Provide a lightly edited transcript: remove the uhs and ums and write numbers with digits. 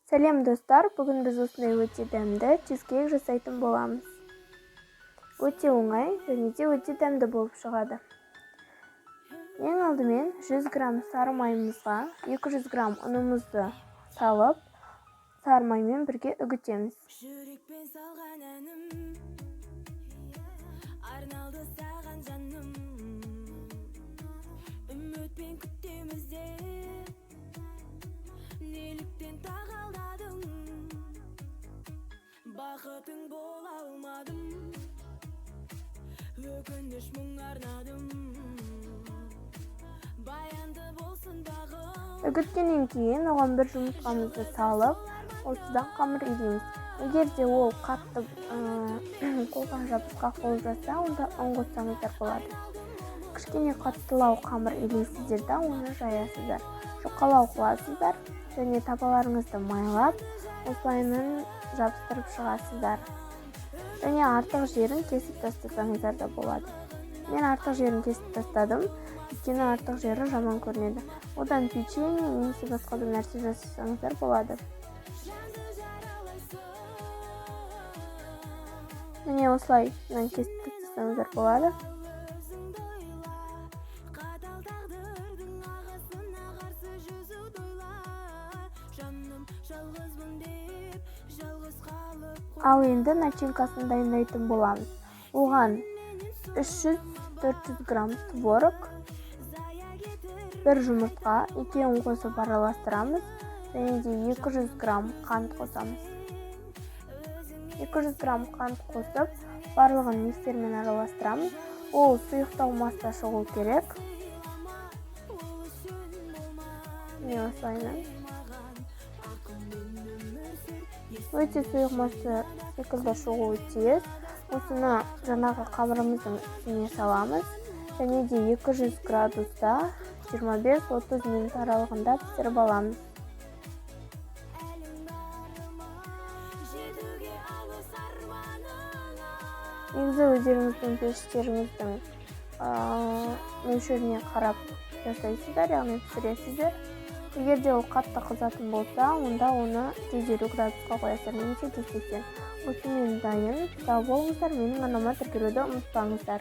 Сәлем достар, бүгін біз осындай өте дәмді чизкейк жасайтын боламыз. Өте оңай және де өте дәмді болып шығады. Ең алдымен 100 грамм сары майымызға 200 грамм ұнымызды салып, сары маймен бірге үгітеміз. Бақытың бола алмадым, өкініш мұң арнадым, баянды болсын дағы. Үгіткеннен кейін оған бір жұмыртқамызды салып, осыдан қамыр илейміз. Егер де ол қатты қолдан жабысқақ болып жатса, онда ұн қоссаңыздар болады. Кішкене қаттылау қамыр илейсіздер да оны жаясыздар. Жұқалау қыласыздар және табаларыңызды майлап, осылайынан жабыстырып шығасыздар. Және артық жерін кесіп тастасаңыздар да болады. Мен артық жерін кесіп тастадым, өйткені артық жері жаман көрінеді. Одан печенье немесе басқа да нәрсе жасасаңыздар болады. Міне осылай кесіп тастасаңыздар болады. Ал енді начинкасын дайындайтын боламыз. Оған 300-400 грамм творог, бір жұмыртқа, екеуін қосып араластырамыз, және де 200 грамм қант қосамыз. 200 грамм қант қосып, барлығын миксермен араластырамыз. Ол сұйықтау масса шығу керек. Міне осылайынан. Өте сұйық масса секілді шығуы тиіс. Осыны жаңағы қамырымыздың үстіне саламыз. Және де 200 градуста 25-30 минут аралығында пісіріп аламыз. Негізі өздеріңіздің пештеріңіздің мөлшеріне қарап жасайсыздар, яғни пісіресіздер. Егер де ол қатты қызатын болса, онда оны 150 градусқа қоясыздар, немесе 180. Осымен дайын. Сау болыңыздар, менің арнама тіркелуді ұмытпаңыздар.